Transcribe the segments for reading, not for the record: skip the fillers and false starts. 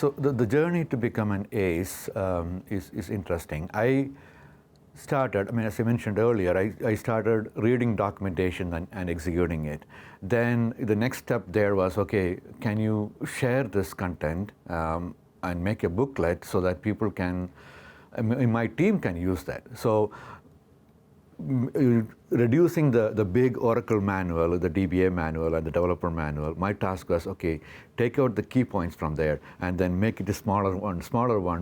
So the journey to become an ace is interesting. I started, I mean, as I mentioned earlier, I started reading documentation and executing it. Then the next step there was, okay, can you share this content and make a booklet so that people can, I mean, my team can use that. So reducing the big Oracle manual, the DBA manual and the developer manual, my task was, okay, take out the key points from there and then make it a smaller one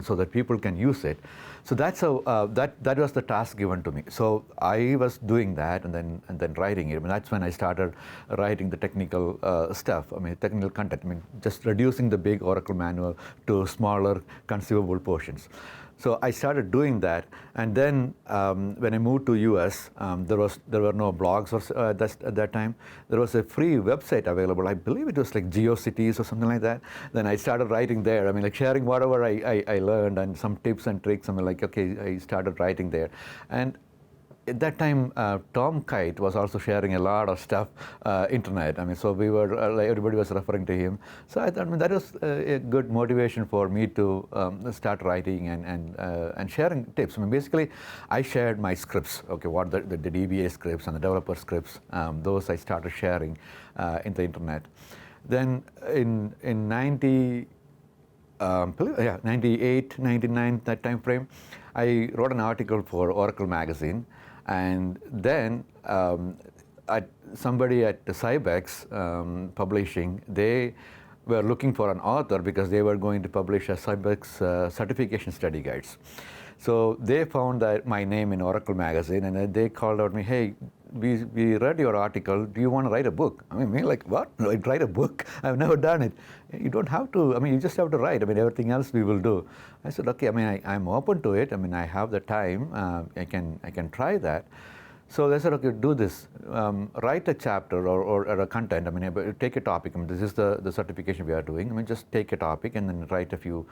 so that people can use it. So that's how, that was the task given to me. So I was doing that and then writing it. I mean, that's when I started writing the technical stuff, I mean, technical content. I mean, just reducing the big Oracle manual to smaller consumable portions. So I started doing that, and then when I moved to US, there were no blogs at that time. There was a free website available. I believe it was like GeoCities or something like that. Then I started writing there. I mean, like sharing whatever I learned and some tips and tricks. I mean, like, okay, I started writing there, and at that time, Tom Kite was also sharing a lot of stuff, internet. I mean, so we were, like everybody was referring to him. So I thought, I mean, that was a good motivation for me to start writing and sharing tips. I mean, basically, I shared my scripts, okay, what the DBA scripts and the developer scripts, those I started sharing in the internet. Then in 98, 99, that time frame, I wrote an article for Oracle magazine. And then somebody at Cybex Publishing, they were looking for an author because they were going to publish a Cybex certification study guides. So they found that my name in Oracle magazine, and they called out me, hey, we read your article, do you want to write a book? I mean, like, what? I'd write a book? I've never done it. You don't have to, I mean, you just have to write. I mean, everything else we will do. I said, okay, I mean, I'm open to it. I mean, I have the time. I can try that. So they said, okay, do this. Write a chapter or a content. I mean, take a topic. I mean, this is the certification we are doing. I mean, just take a topic and then write a few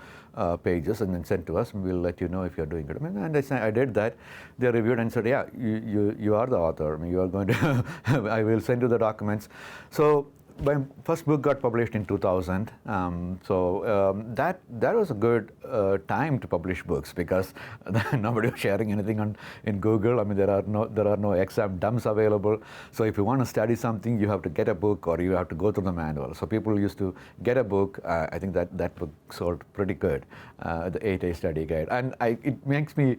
pages and then send to us, and we'll let you know if you're doing it. I mean, and I did that. They reviewed and said, yeah, you are the author. I mean, you are going to, I will send you the documents. So my first book got published in 2000. That was a good time to publish books because nobody was sharing anything in Google. I mean, there are no exam dumps available. So if you want to study something, you have to get a book or you have to go through the manual. So people used to get a book. I think that book sold pretty good, the 8A study guide, and it makes me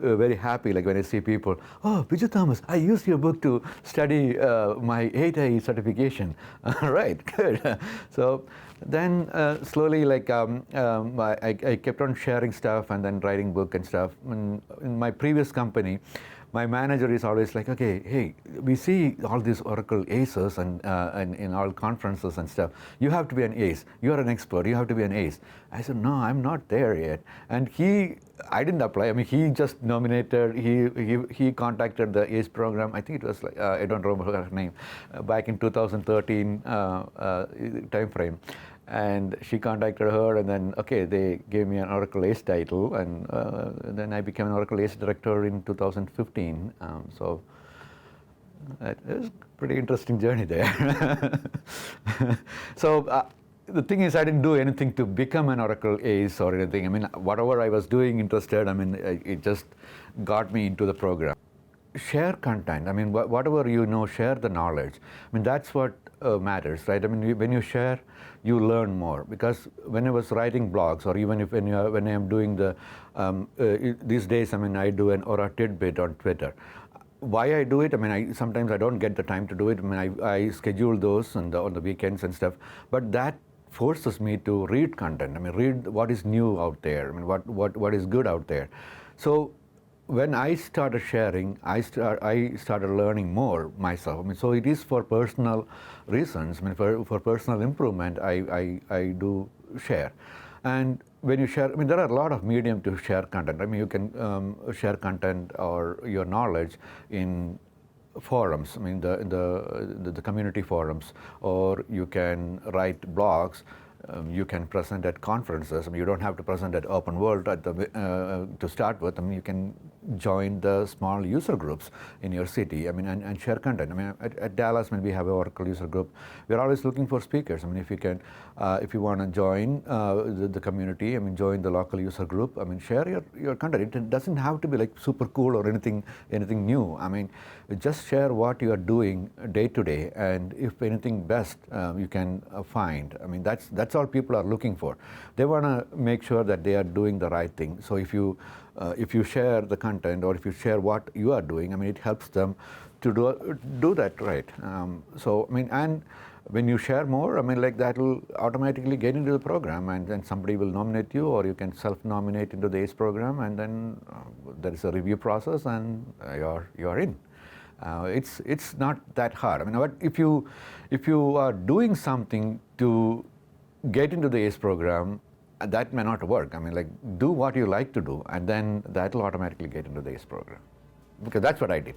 very happy, like when I see people, oh, Biju Thomas, I used your book to study my 8A certification. All right, good. So then slowly, like I kept on sharing stuff and then writing book and stuff. In my previous company, my manager is always like, okay, hey, we see all these Oracle aces and in all conferences and stuff. You have to be an ace. You are an expert. You have to be an ace. I said, no, I'm not there yet. And I didn't apply. I mean, he just nominated. He contacted the ACE program. I think it was like I don't remember her name. Back in 2013 time frame. And she contacted her, and then, okay, they gave me an Oracle ACE title, and then I became an Oracle ACE director in 2015. So it was a pretty interesting journey there. So the thing is, I didn't do anything to become an Oracle ACE or anything. I mean, whatever I was doing interested, I mean, it just got me into the program. Share content. I mean, whatever you know, share the knowledge. I mean, that's what matters, right? I mean, when you share, you learn more. Because when I was writing blogs, or even when I am doing these days, I mean, I do an Aura tidbit on Twitter. Why I do it? I mean, sometimes I don't get the time to do it. I mean, I schedule those on the weekends and stuff. But that forces me to read content. I mean, read what is new out there. I mean, what is good out there. So when I started sharing, I started learning more myself. I mean, so it is for personal reasons. I mean, for personal improvement, I do share. And when you share, I mean, there are a lot of medium to share content. I mean, you can share content or your knowledge in forums. I mean, the community forums, or you can write blogs. You can present at conferences. I mean, you don't have to present at Open World to start with. I mean, you can join the small user groups in your city, I mean, and share content. I mean, at Dallas, when we have an Oracle user group, we're always looking for speakers. I mean, if you can, if you want to join the community, I mean, join the local user group, I mean, share your content. It doesn't have to be like super cool or anything new. I mean, just share what you are doing day to day, and if anything best you can find. I mean, that's all people are looking for. They want to make sure that they are doing the right thing. So if you share the content, or if you share what you are doing, I mean, it helps them to do that right. So I mean, and when you share more, I mean, like that will automatically get into the program, and then somebody will nominate you, or you can self-nominate into the ACE program, and then there is a review process, and you're in. It's not that hard. I mean, but if you are doing something to get into the ACE program, that may not work. I mean, like, do what you like to do, and then that will automatically get into the ACE program, because that's what I did.